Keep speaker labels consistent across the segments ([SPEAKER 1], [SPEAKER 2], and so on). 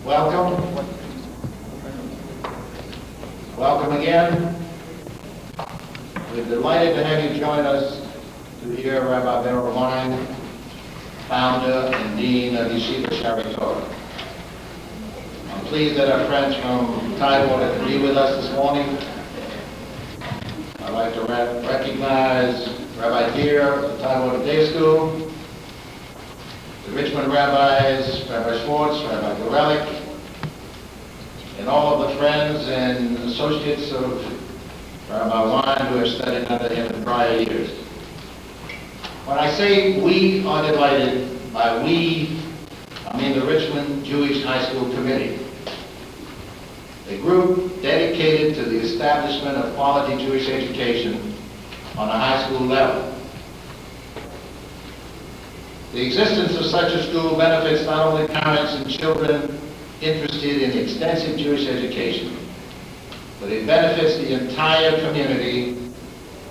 [SPEAKER 1] Welcome. Welcome again. We're delighted to have you join us to hear Rabbi Berel Wein, founder and dean of Yeshiva Shari Torah. I'm pleased that our friends from Tidewater could be with us this morning. I'd like to recognize Rabbi Deere of the Tidewater Day School, the Richmond rabbis, Rabbi Schwartz, Rabbi Berel, and all of the friends and associates of Rabbi Wein who have studied under him in prior years. When I say we are delighted, by we, I mean the Richmond Jewish High School Committee, a group dedicated to the establishment of quality Jewish education on a high school level. The existence of such a school benefits not only parents and children interested in extensive Jewish education, but it benefits the entire community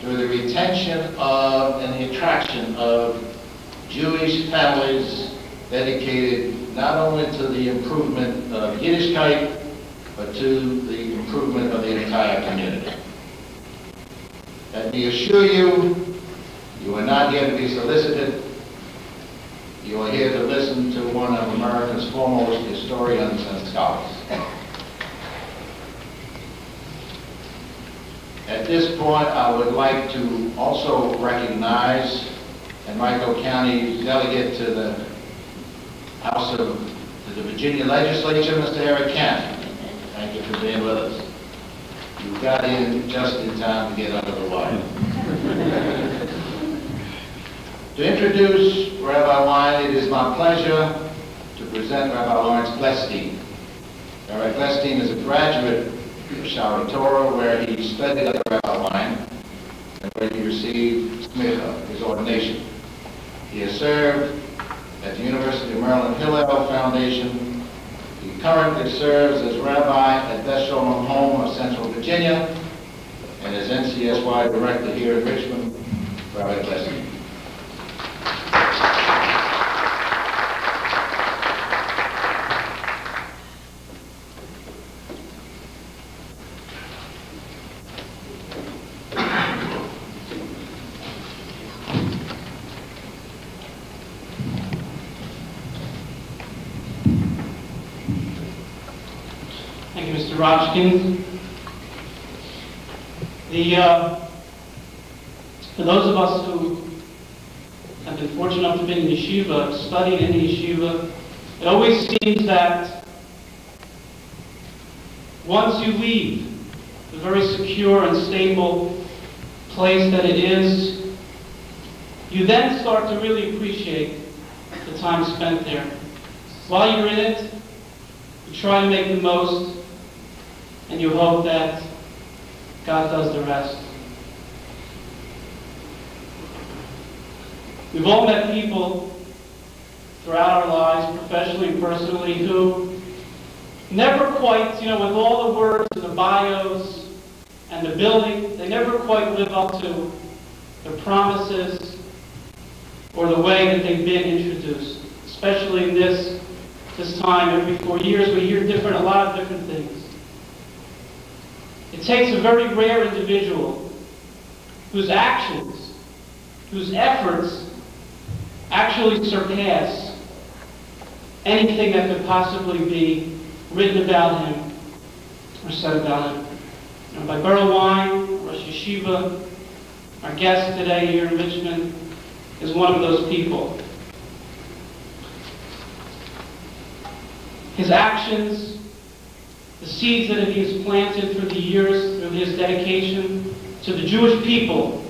[SPEAKER 1] through the retention of and the attraction of Jewish families dedicated not only to the improvement of Yiddishkeit, but to the improvement of the entire community. Let me assure you, you are not here to be solicited. You are here to listen to one of America's foremost historians and scholars. At this point, I would like to also recognize Henrico County delegate to the House of the Virginia Legislature, Mr. Eric Kent. Thank you for being with us. You got in just in time to get under the wire. To introduce Rabbi Wein, it is my pleasure to present Rabbi Lawrence Glestein. Rabbi Glestein is a graduate of Shari Torah, where he studied under Rabbi Wein and where he received smicha, his ordination. He has served at the University of Maryland Hillel Foundation. He currently serves as rabbi at Beth Shalom Home of Central Virginia and as NCSY director here in Richmond. Rabbi Glestein.
[SPEAKER 2] Thank you, Mr. Rochkin. For those of us who have been fortunate enough to be in yeshiva, studied in yeshiva, it always seems that once you leave the very secure and stable place that it is, you then start to really appreciate the time spent there. While you're in it, you try to make the most, and you hope that God does the rest. We've all met people throughout our lives, professionally and personally, who never quite, with all the words and the bios and the building, they never quite live up to the promises or the way that they've been introduced. Especially in this time, every 4 years, we hear a lot of different things. It takes a very rare individual whose actions, whose efforts actually surpass anything that could possibly be written about him or said about him. By Berel Wein, Rosh Yeshiva, our guest today here in Richmond, is one of those people. His actions, the seeds that he has planted through the years, through his dedication to the Jewish people,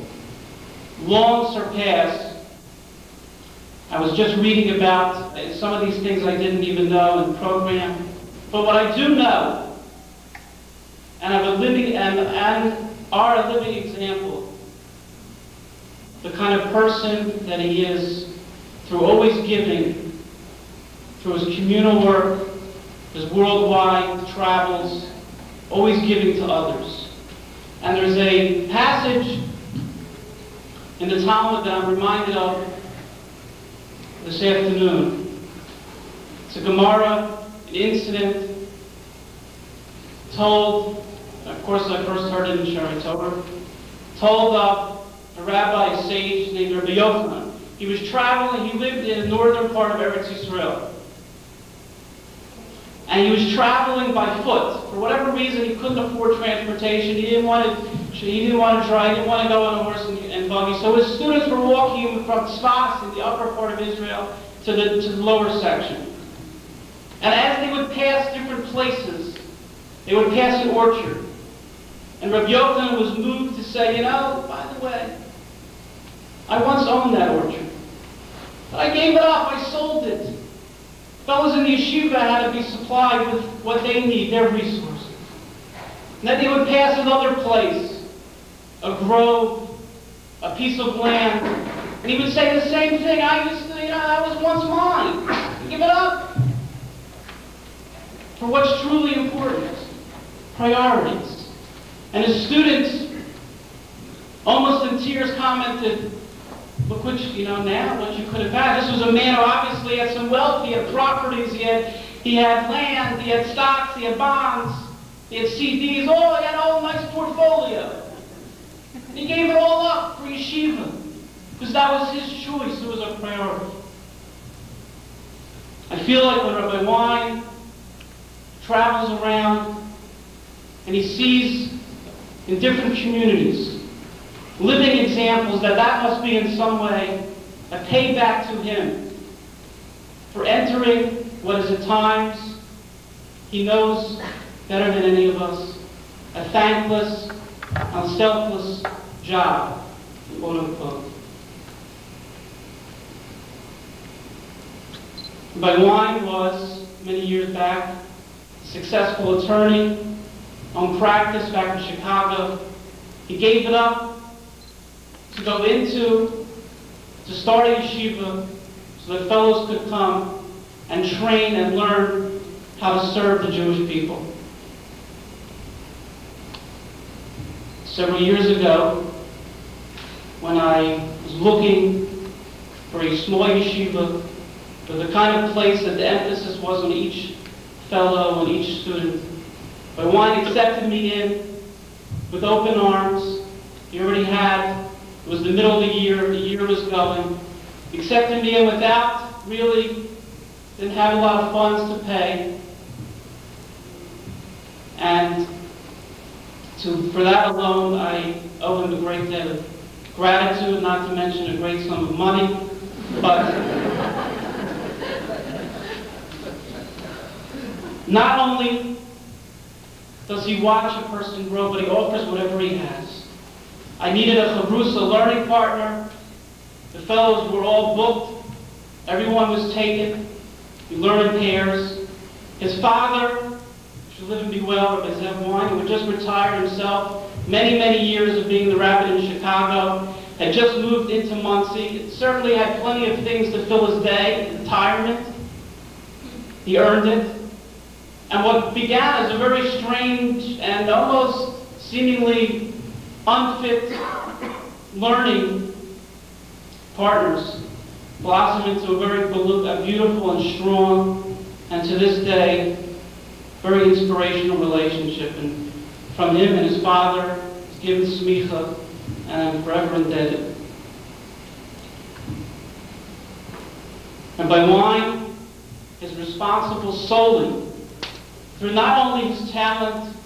[SPEAKER 2] long surpass. I was just reading about some of these things I didn't even know in the program. But what I do know, and are a living example, the kind of person that he is, through always giving, through his communal work, his worldwide travels, always giving to others. And there's a passage in the Talmud that I'm reminded of this afternoon. It's a Gemara in incident, told, of course I first heard it in Shari Torah, told a rabbi, a sage named Rabbi Yochanan. He was traveling, he lived in the northern part of Eretz Yisrael. And he was traveling by foot. For whatever reason, he couldn't afford transportation. He didn't want to drive, he didn't want to go on a horse and buggy. So his students were walking from Tzfas in the upper part of Israel to the lower section. And as they would pass different places, they would pass an orchard. And Rabbi Yochanan was moved to say, you know, by the way, I once owned that orchard. But I gave it up, I sold it. Fellows in the yeshiva had to be supplied with what they need, their resources. And then they would pass another place, a grove, a piece of land, and he would say the same thing. I used to, that was once mine. Give it up. For what's truly important, priorities. And his students, almost in tears, commented, look what now what you could have had. This was a man who obviously had some wealth. He had properties. He had land. He had stocks. He had bonds. He had CDs. He had a whole nice portfolio. And he gave it all up for yeshiva because that was his choice. It was a priority. I feel like when Rabbi Wein travels around and he sees in different communities living examples that must be in some way a payback to him for entering what is at times, he knows better than any of us, a thankless, unselfless job, quote unquote. Rabbi Wein was, many years back, a successful attorney, owned practice back in Chicago. He gave it up to start a yeshiva so that fellows could come and train and learn how to serve the Jewish people. Several years ago, when I was looking for a small yeshiva, for the kind of place that the emphasis was on each fellow and each student, Rabbi Wein accepted me in with open arms. He already had. It was the middle of the year was going. He accepted me in without didn't have a lot of funds to pay. And for that alone, I owe him a great debt of gratitude, not to mention a great sum of money. But not only does he watch a person grow, but he offers whatever he has. I needed a chavrusa learning partner. The fellows were all booked. Everyone was taken. We learned in pairs. His father, should live and be well, Rabbi Zev Wein, who had just retired himself, many years of being the rabbi in Chicago, had just moved into Muncie. Certainly had plenty of things to fill his day, retirement. He earned it. And what began as a very strange and almost seemingly unfit learning partners blossomed into a very beautiful and strong, and to this day, very inspirational relationship. And from him and his father, he's given smicha, and I'm forever indebted. And by Wein is responsible solely through not only his talent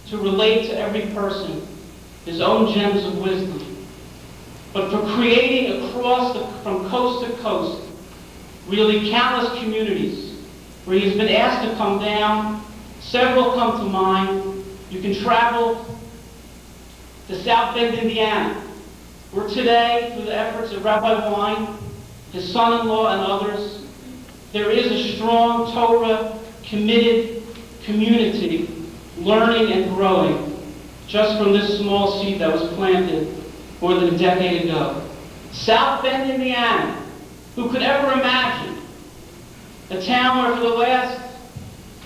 [SPEAKER 2] to relate to every person his own gems of wisdom, but for creating from coast to coast, really countless communities where he has been asked to come down. Several come to mind. You can travel to South Bend, Indiana, where today, through the efforts of Rabbi Wein, his son-in-law, and others, there is a strong Torah committed community learning and growing just from this small seed that was planted more than a decade ago. South Bend, Indiana. Who could ever imagine a town where for the last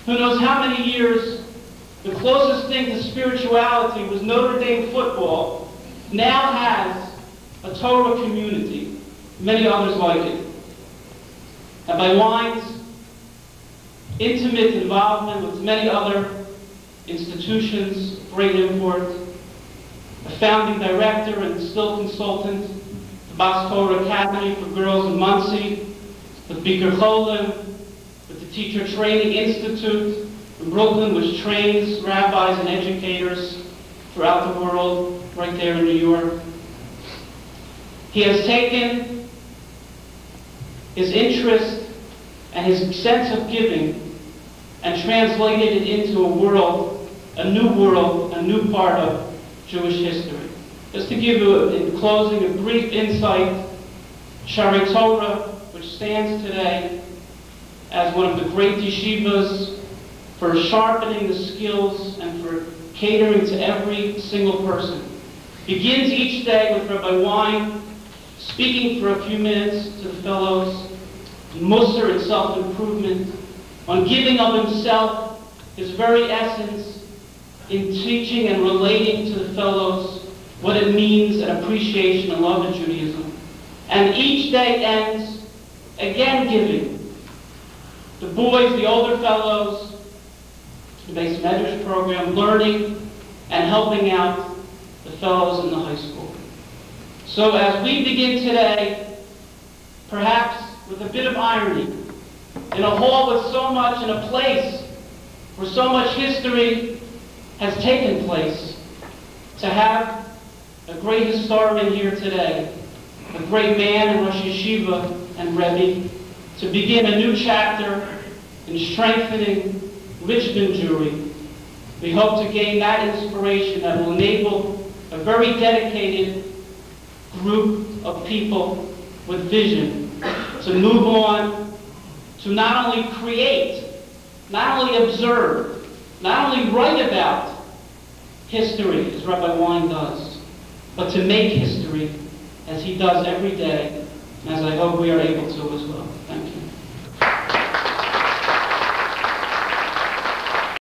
[SPEAKER 2] who knows how many years the closest thing to spirituality was Notre Dame football, now has a Torah community, many others like it. And by Wein's intimate involvement with many other institutions, great import, a founding director and still consultant, the Bas Torah Academy for Girls in Muncie, the Biker Cholim, with the Teacher Training Institute in Brooklyn, which trains rabbis and educators throughout the world, right there in New York. He has taken his interest and his sense of giving and translated it into a world, a new part of Jewish history. Just to give you, in closing, a brief insight, Shaarei Torah, which stands today as one of the great yeshivas for sharpening the skills and for catering to every single person, begins each day with Rabbi Wein speaking for a few minutes to the fellows, Musar and self-improvement, on giving of himself, his very essence, in teaching and relating to the fellows what it means and appreciation and love in Judaism. And each day ends, again giving. The boys, the older fellows, the Beis Medrash program, learning and helping out the fellows in the high school. So as we begin today, perhaps with a bit of irony, in a hall with so much, in a place where so much history has taken place, to have a great historian here today, a great man in Rosh Yeshiva and Rabbi, to begin a new chapter in strengthening Richmond Jewry. We hope to gain that inspiration that will enable a very dedicated group of people with vision to move on, to not only create, not only observe, not only write about history, as Rabbi Wein does, but to make history as he does every day, and as I hope we are able to as well. Thank you.